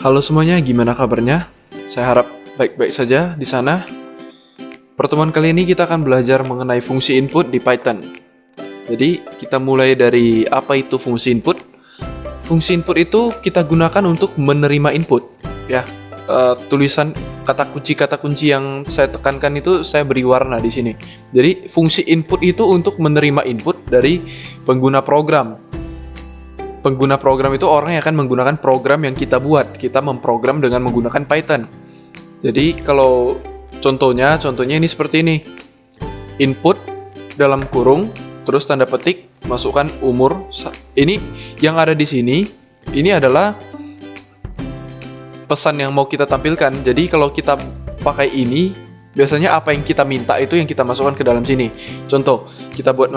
Halo semuanya, gimana kabarnya? Saya harap baik-baik saja di sana. Pertemuan kali ini kita akan belajar mengenai fungsi input di Python. Jadi, kita mulai dari apa itu fungsi input. Fungsi input itu kita gunakan untuk menerima input. Ya, tulisan kata kunci yang saya tekankan itu saya beri warna di sini. Jadi, fungsi input itu untuk menerima input dari pengguna program. Pengguna program itu orang yang akan menggunakan program yang kita buat. Kita memprogram dengan menggunakan Python. Jadi kalau contohnya ini seperti ini. Input dalam kurung, terus tanda petik, masukkan umur. Ini yang ada di sini, ini adalah pesan yang mau kita tampilkan. Jadi kalau kita pakai ini, biasanya apa yang kita minta itu yang kita masukkan ke dalam sini. Contoh, kita buat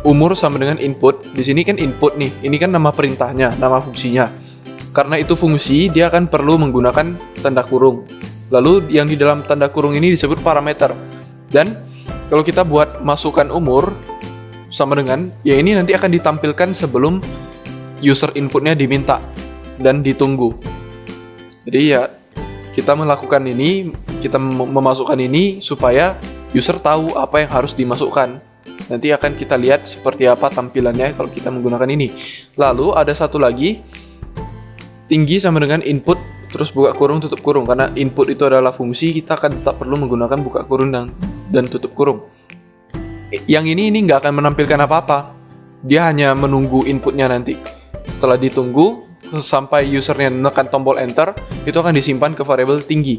umur sama dengan input. Di sini kan input nih. Ini kan nama perintahnya, nama fungsinya. Karena itu fungsi, dia akan perlu menggunakan tanda kurung. Lalu yang di dalam tanda kurung ini disebut parameter. Dan kalau kita buat masukkan umur sama dengan, ya ini nanti akan ditampilkan sebelum user inputnya diminta dan ditunggu. Jadi ya kita melakukan ini, kita memasukkan ini supaya user tahu apa yang harus dimasukkan. Nanti akan kita lihat seperti apa tampilannya kalau kita menggunakan ini. Lalu ada satu lagi, tinggi sama dengan input, terus buka kurung, tutup kurung. Karena input itu adalah fungsi, kita akan tetap perlu menggunakan buka kurung dan tutup kurung. Yang ini nggak akan menampilkan apa-apa. Dia hanya menunggu inputnya nanti. Setelah ditunggu, sampai usernya menekan tombol enter, itu akan disimpan ke variabel tinggi.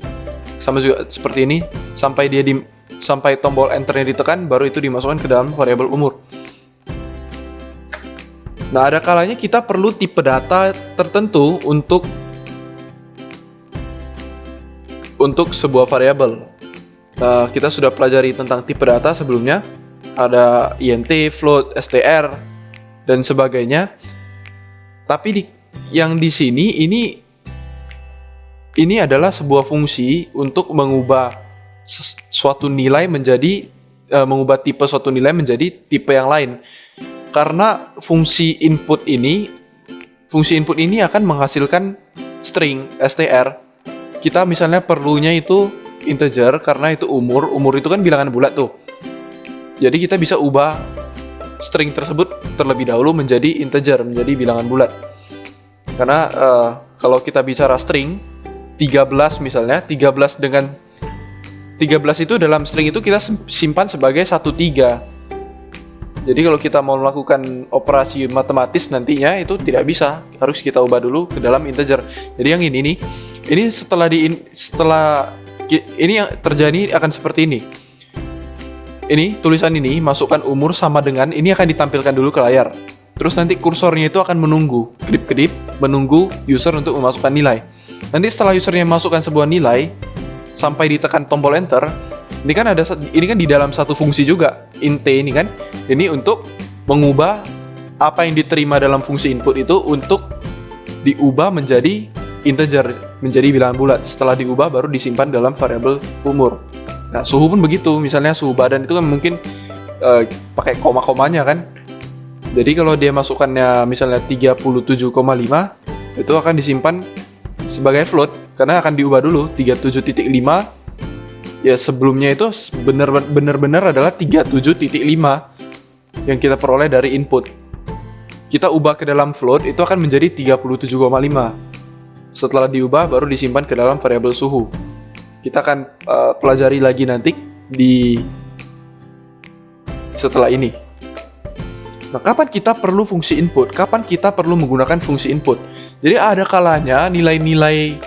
Sama juga seperti ini, sampai tombol enternya ditekan, baru itu dimasukkan ke dalam variabel umur. Nah, ada kalanya kita perlu tipe data tertentu untuk sebuah variabel. Kita sudah pelajari tentang tipe data sebelumnya. Ada int, float, str, dan sebagainya. Tapi yang di sini ini adalah sebuah fungsi untuk mengubah suatu nilai menjadi mengubah tipe suatu nilai menjadi tipe yang lain. Karena fungsi input ini akan menghasilkan string str. Kita misalnya perlunya itu integer karena itu umur itu kan bilangan bulat tuh. Jadi kita bisa ubah string tersebut terlebih dahulu menjadi integer, menjadi bilangan bulat. Karena kalau kita bicara string 13 misalnya, 13 itu dalam string itu kita simpan sebagai 13. Jadi kalau kita mau melakukan operasi matematis nantinya itu tidak bisa, harus kita ubah dulu ke dalam integer. Jadi yang ini nih, ini setelah ini yang terjadi akan seperti ini. Ini tulisan ini masukkan umur sama dengan ini akan ditampilkan dulu ke layar. Terus nanti kursornya itu akan menunggu, kedip-kedip, menunggu user untuk memasukkan nilai. Nanti setelah usernya memasukkan sebuah nilai, sampai ditekan tombol enter, ini kan di dalam satu fungsi juga, int ini kan. Ini untuk mengubah apa yang diterima dalam fungsi input itu untuk diubah menjadi integer, menjadi bilangan bulat. Setelah diubah baru disimpan dalam variabel umur. Nah, suhu pun begitu. Misalnya suhu badan itu kan mungkin pakai koma-komanya kan. Jadi kalau dia masukkannya misalnya 37,5, itu akan disimpan sebagai float karena akan diubah dulu 37.5. Ya sebelumnya itu benar-benar adalah 37.5 yang kita peroleh dari input. Kita ubah ke dalam float itu akan menjadi 37,5. Setelah diubah baru disimpan ke dalam variabel suhu. Kita akan pelajari lagi nanti setelah ini. Nah, kapan kita perlu fungsi input? Kapan kita perlu menggunakan fungsi input? Jadi ada kalanya nilai-nilai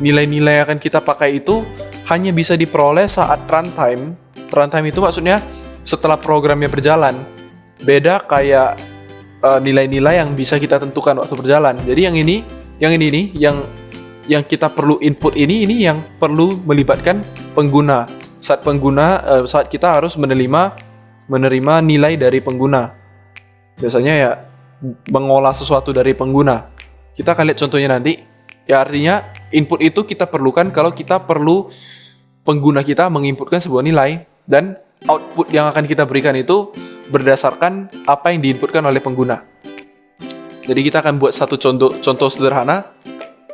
yang akan kita pakai itu hanya bisa diperoleh saat runtime. Runtime itu maksudnya setelah programnya berjalan. Beda kayak nilai-nilai yang bisa kita tentukan waktu berjalan. Jadi yang kita perlu input ini yang perlu melibatkan pengguna. Saat kita harus menerima nilai dari pengguna. Biasanya ya mengolah sesuatu dari pengguna. Kita akan lihat contohnya nanti. Ya artinya input itu kita perlukan kalau kita perlu pengguna kita menginputkan sebuah nilai dan output yang akan kita berikan itu berdasarkan apa yang diinputkan oleh pengguna. Jadi kita akan buat satu contoh sederhana.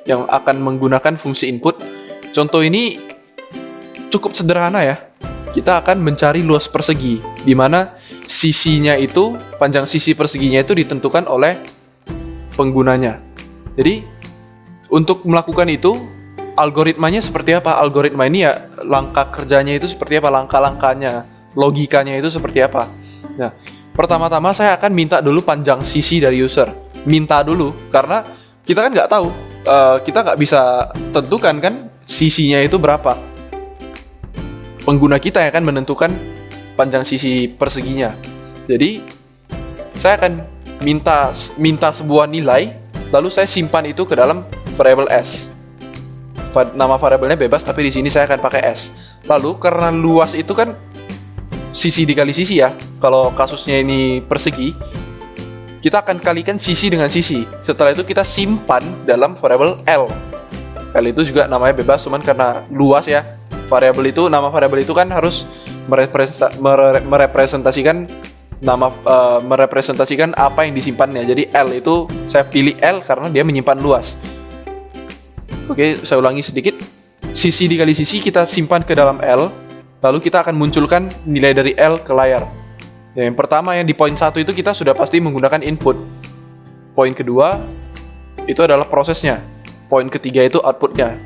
yang akan menggunakan fungsi input. Contoh ini cukup sederhana ya. Kita akan mencari luas persegi, di mana sisinya itu, panjang sisi perseginya itu ditentukan oleh penggunanya. Jadi, untuk melakukan itu, algoritmanya seperti apa? Algoritma ini ya, langkah kerjanya itu seperti apa? Langkah-langkahnya, logikanya itu seperti apa? Nah, pertama-tama saya akan minta dulu panjang sisi dari user. Minta dulu, karena kita kan nggak tahu. Kita nggak bisa tentukan kan sisinya itu berapa. Pengguna kita yang akan menentukan panjang sisi perseginya. Jadi, saya akan minta sebuah nilai, lalu saya simpan itu ke dalam variable s. Nama variabelnya bebas, tapi di sini saya akan pakai s. Lalu karena luas itu kan sisi dikali sisi ya. Kalau kasusnya ini persegi, kita akan kalikan sisi dengan sisi. Setelah itu kita simpan dalam variabel l. L itu juga namanya bebas, cuman karena luas ya. Nama variabel itu kan harus merepresentasikan merepresentasikan apa yang disimpannya. Jadi L itu saya pilih L karena dia menyimpan luas. Oke, saya ulangi sedikit. Sisi dikali sisi kita simpan ke dalam L, lalu kita akan munculkan nilai dari L ke layar. Yang pertama yang di poin 1 itu kita sudah pasti menggunakan input. Poin kedua itu adalah prosesnya. Poin ketiga itu outputnya.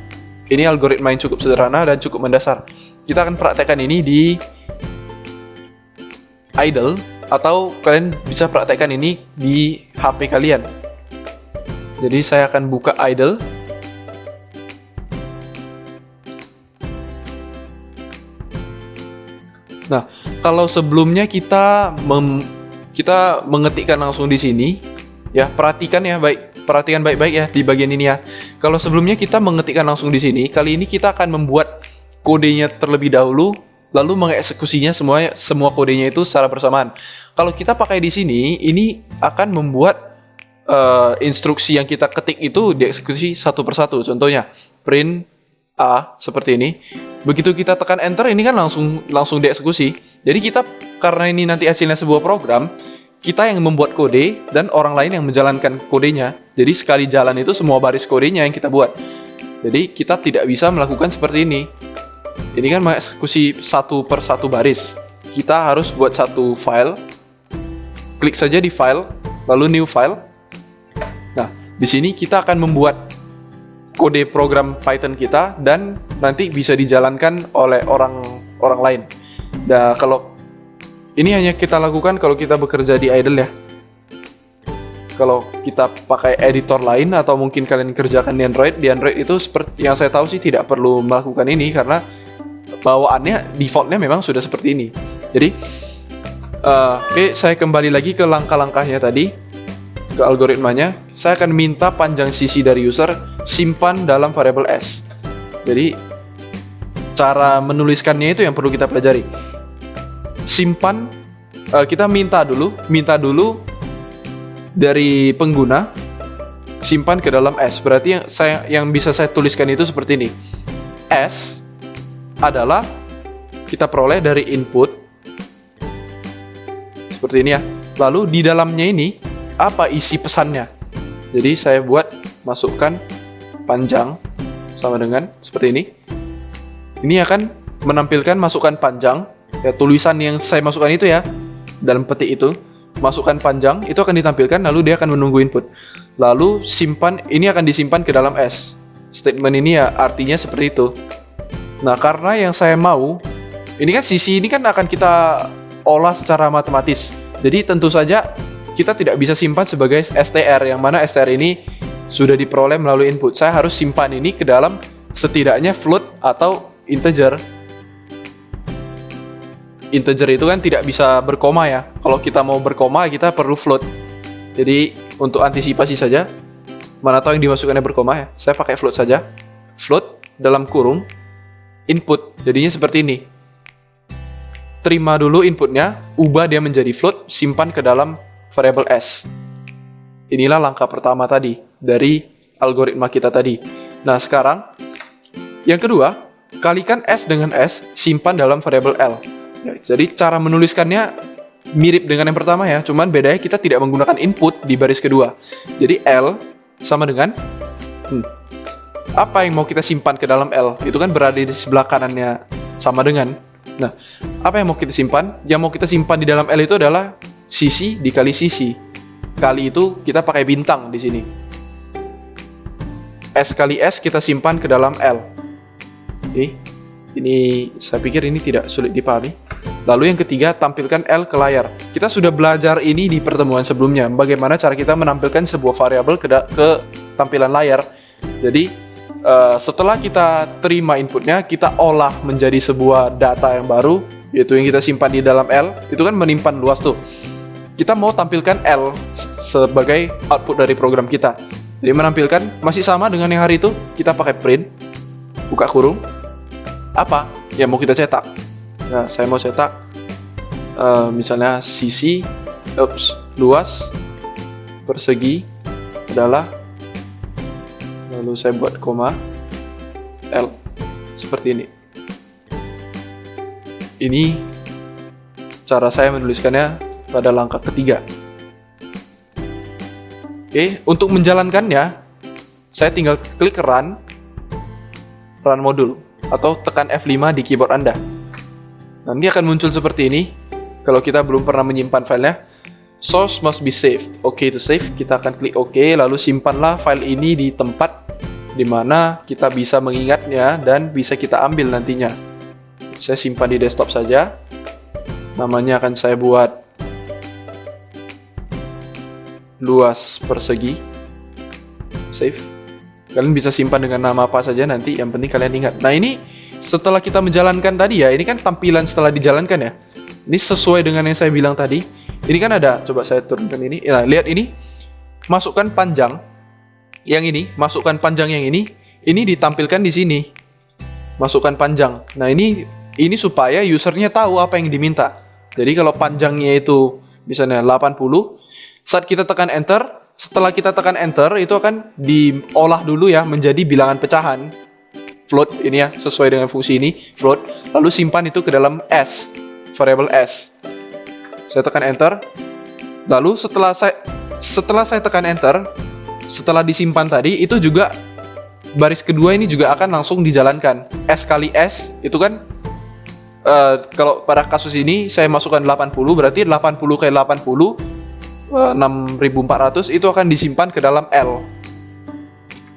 Ini algoritma yang cukup sederhana dan cukup mendasar. Kita akan praktekkan ini di idle, atau kalian bisa praktekkan ini di HP kalian. Jadi saya akan buka idle. Nah, kalau sebelumnya kita mengetikkan langsung di sini, ya perhatikan baik-baik ya di bagian ini ya. Kalau sebelumnya kita mengetikkan langsung di sini, kali ini kita akan membuat kodenya terlebih dahulu, lalu mengeksekusinya semua kodenya itu secara bersamaan. Kalau kita pakai di sini, ini akan membuat instruksi yang kita ketik itu dieksekusi satu persatu. Contohnya print A seperti ini. Begitu kita tekan enter, ini kan langsung dieksekusi. Jadi kita, karena ini nanti hasilnya sebuah program, kita yang membuat kode dan orang lain yang menjalankan kodenya. Jadi sekali jalan itu semua baris kodenya yang kita buat. Jadi kita tidak bisa melakukan seperti ini. Ini kan mengeksekusi satu per satu baris. Kita harus buat satu file. Klik saja di file, lalu new file. Nah, di sini kita akan membuat kode program Python kita dan nanti bisa dijalankan oleh orang lain. Nah, kalau ini hanya kita lakukan kalau kita bekerja di idle ya. Kalau kita pakai editor lain atau mungkin kalian kerjakan di Android itu seperti yang saya tahu sih tidak perlu melakukan ini karena bawaannya defaultnya memang sudah seperti ini. Jadi, oke, saya kembali lagi ke langkah-langkahnya tadi, ke algoritmanya. Saya akan minta panjang sisi dari user simpan dalam variabel s. Jadi, cara menuliskannya itu yang perlu kita pelajari. Simpan, kita minta dulu dari pengguna simpan ke dalam s. Berarti yang bisa saya tuliskan itu seperti ini. S adalah kita peroleh dari input seperti ini ya. Lalu di dalamnya ini apa isi pesannya? Jadi saya masukkan panjang sama dengan seperti ini. Ini akan menampilkan masukan panjang. Ya, tulisan yang saya masukkan itu ya, dalam petik itu, masukkan panjang, itu akan ditampilkan, lalu dia akan menunggu input. Lalu simpan, ini akan disimpan ke dalam S. Statement ini ya artinya seperti itu. Nah, karena yang saya mau, ini kan sisi ini kan akan kita olah secara matematis. Jadi tentu saja kita tidak bisa simpan sebagai str, yang mana str ini sudah diperoleh melalui input. Saya harus simpan ini ke dalam setidaknya float atau integer. Integer itu kan tidak bisa berkoma ya. Kalau kita mau berkoma, kita perlu float. Jadi untuk antisipasi saja, mana tahu yang dimasukkannya berkoma ya. Saya pakai float saja. Float dalam kurung input. Jadinya seperti ini. Terima dulu inputnya, ubah dia menjadi float, simpan ke dalam variable s. Inilah langkah pertama tadi dari algoritma kita tadi. Nah, sekarang yang kedua, kalikan s dengan s, simpan dalam variable l. Ya, jadi cara menuliskannya mirip dengan yang pertama ya, cuman bedanya kita tidak menggunakan input di baris kedua. Jadi L sama dengan apa yang mau kita simpan ke dalam L? Itu kan berada di sebelah kanannya sama dengan. Nah, apa yang mau kita simpan? Yang mau kita simpan di dalam L itu adalah sisi dikali sisi. Kali itu kita pakai bintang di sini. S kali S kita simpan ke dalam L. Oke. Ini saya pikir ini tidak sulit dipahami. Lalu yang ketiga, tampilkan L ke layar. Kita sudah belajar ini di pertemuan sebelumnya, bagaimana cara kita menampilkan sebuah variabel ke tampilan layar. Jadi setelah kita terima inputnya, kita olah menjadi sebuah data yang baru, yaitu yang kita simpan di dalam L. Itu kan menyimpan luas tuh. Kita mau tampilkan L sebagai output dari program kita. Jadi menampilkan masih sama dengan yang hari itu, kita pakai print, buka kurung, apa yang mau kita cetak. Nah, saya mau cetak misalnya sisi luas persegi adalah, lalu saya buat koma L seperti ini. Ini cara saya menuliskannya pada langkah ketiga. Oke, untuk menjalankannya saya tinggal klik run modul atau tekan F5 di keyboard Anda. Nanti akan muncul seperti ini. Kalau kita belum pernah menyimpan filenya, source must be saved. Oke, to save, kita akan klik OK, lalu simpanlah file ini di tempat di mana kita bisa mengingatnya dan bisa kita ambil nantinya. Saya simpan di desktop saja. Namanya akan saya buat luas persegi. Save. Kalian bisa simpan dengan nama apa saja nanti, yang penting kalian ingat. Nah, ini setelah kita menjalankan tadi ya, ini kan tampilan setelah dijalankan ya. Ini sesuai dengan yang saya bilang tadi. Ini kan ada, coba saya turunkan ini. Nah, lihat ini. Masukkan panjang. Yang ini, masukkan panjang yang ini ditampilkan di sini. Masukkan panjang. Nah, ini supaya usernya tahu apa yang diminta. Jadi kalau panjangnya itu misalnya 80, saat kita tekan enter, setelah kita tekan enter itu akan diolah dulu ya menjadi bilangan pecahan. Float ini ya, sesuai dengan fungsi ini, float. Lalu simpan itu ke dalam S, variable S. Saya tekan enter. Lalu setelah saya tekan enter, setelah disimpan tadi, itu juga baris kedua ini juga akan langsung dijalankan. S kali S itu kan kalau pada kasus ini saya masukkan 80, berarti 80 kali 80 6400 itu akan disimpan ke dalam L,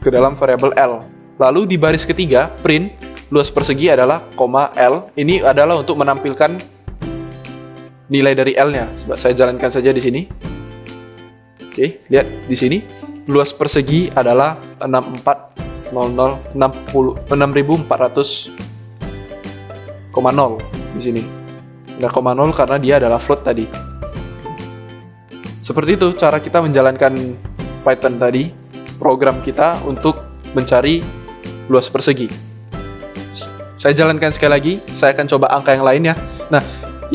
ke dalam variabel L. Lalu di baris ketiga, print luas persegi adalah koma L. Ini adalah untuk menampilkan nilai dari L-nya. Coba saya jalankan saja di sini. Oke, lihat di sini. Luas persegi adalah 6400,0 di sini. Ada koma 0 karena dia adalah float tadi. Seperti itu cara kita menjalankan Python tadi, program kita untuk mencari luas persegi. Saya jalankan sekali lagi, saya akan coba angka yang lainnya. Nah,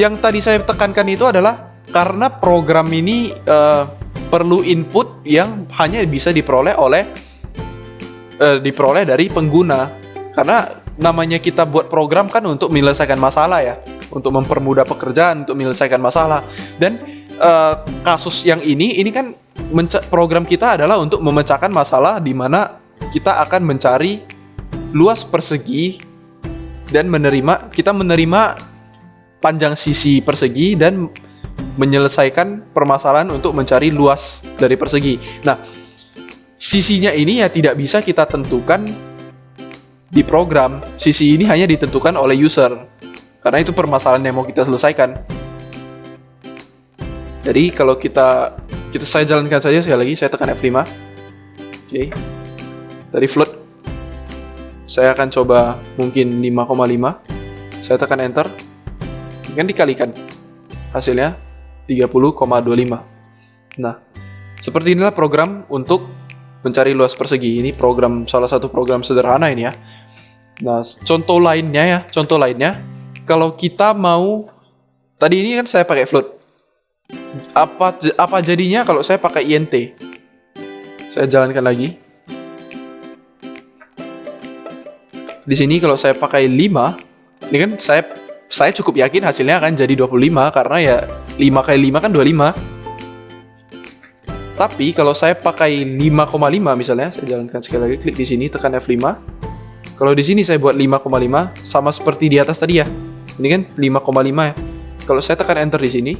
yang tadi saya tekankan itu adalah karena program ini perlu input yang hanya bisa diperoleh dari pengguna. Karena namanya kita buat program kan untuk menyelesaikan masalah ya, untuk mempermudah pekerjaan, untuk menyelesaikan masalah. Dan kasus yang ini kan program kita adalah untuk memecahkan masalah di mana kita akan mencari luas persegi dan kita menerima panjang sisi persegi dan menyelesaikan permasalahan untuk mencari luas dari persegi. Nah, sisinya ini ya tidak bisa kita tentukan di program. Sisi ini hanya ditentukan oleh user karena itu permasalahan yang mau kita selesaikan. Jadi kalau saya jalankan saja sekali lagi, saya tekan F5. Oke. Tadi float. Saya akan coba mungkin 5,5. Saya tekan enter. Kan dikalikan. Hasilnya 30,25. Nah, seperti inilah program untuk mencari luas persegi. Ini salah satu program sederhana ini ya. Nah, contoh lainnya, kalau kita mau, tadi ini kan saya pakai float. Apa jadinya kalau saya pakai int? Saya jalankan lagi. Di sini kalau saya pakai 5, ini kan saya cukup yakin hasilnya akan jadi 25 karena ya 5 kali 5 kan 25. Tapi kalau saya pakai 5,5 misalnya, saya jalankan sekali lagi, klik di sini, tekan F5. Kalau di sini saya buat 5,5, sama seperti di atas tadi ya. Ini kan 5,5 ya. Kalau saya tekan enter di sini,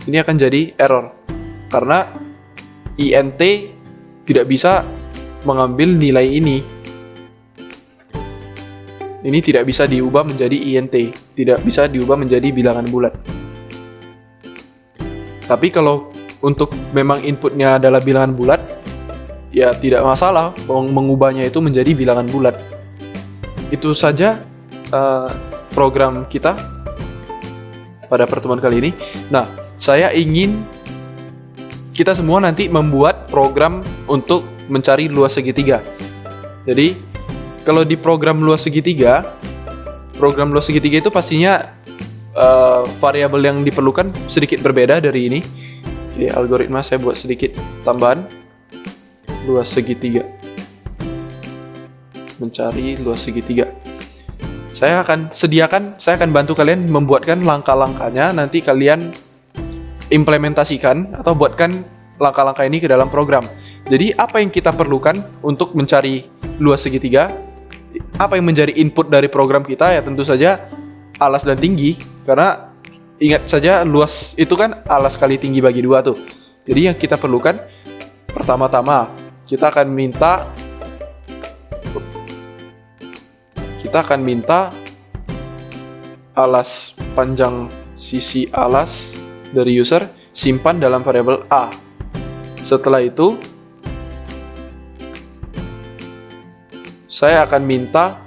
ini akan jadi error. Karena INT tidak bisa mengambil nilai ini. Ini tidak bisa diubah menjadi INT, tidak bisa diubah menjadi bilangan bulat. Tapi kalau untuk memang inputnya adalah bilangan bulat, ya tidak masalah mengubahnya itu menjadi bilangan bulat. Itu saja program kita pada pertemuan kali ini. Nah, saya ingin kita semua nanti membuat program untuk mencari luas segitiga. Jadi, kalau di program luas segitiga itu pastinya variabel yang diperlukan sedikit berbeda dari ini. Oke, algoritma saya buat sedikit tambahan. Luas segitiga. Mencari luas segitiga. Saya akan bantu kalian membuatkan langkah-langkahnya. Nanti kalian implementasikan atau buatkan langkah-langkah ini ke dalam program. Jadi apa yang kita perlukan untuk mencari luas segitiga? Apa yang menjadi input dari program kita? Ya tentu saja alas dan tinggi. Karena ingat saja luas itu kan alas kali tinggi bagi 2 tuh. Jadi yang kita perlukan pertama-tama kita akan minta alas panjang sisi alas dari user simpan dalam variabel A. Setelah itu saya akan minta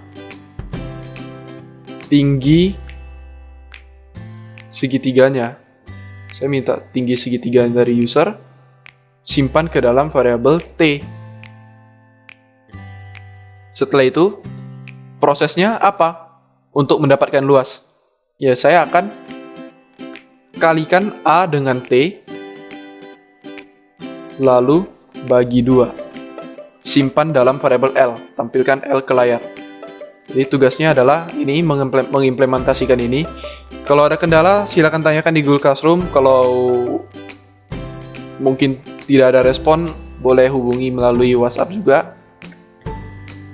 tinggi segitiganya. Saya minta tinggi segitiga dari user simpan ke dalam variabel T. Setelah itu prosesnya apa untuk mendapatkan luas? Ya, saya akan kalikan A dengan T lalu bagi 2. Simpan dalam variabel L, tampilkan L ke layar. Jadi tugasnya adalah ini mengimplementasikan ini. Kalau ada kendala silakan tanyakan di Google Classroom. Kalau mungkin tidak ada respon, boleh hubungi melalui WhatsApp juga.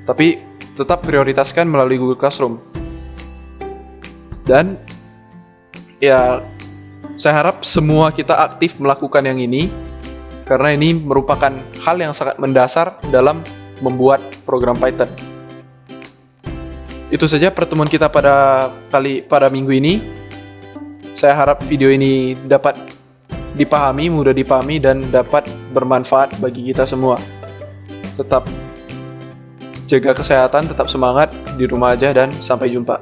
Tapi tetap prioritaskan melalui Google Classroom. Dan ya saya harap semua kita aktif melakukan yang ini karena ini merupakan hal yang sangat mendasar dalam membuat program Python. Itu saja pertemuan kita pada minggu ini. Saya harap video ini dapat dipahami, mudah dipahami, dan dapat bermanfaat bagi kita semua. Tetap jaga kesehatan, tetap semangat di rumah aja, dan sampai jumpa.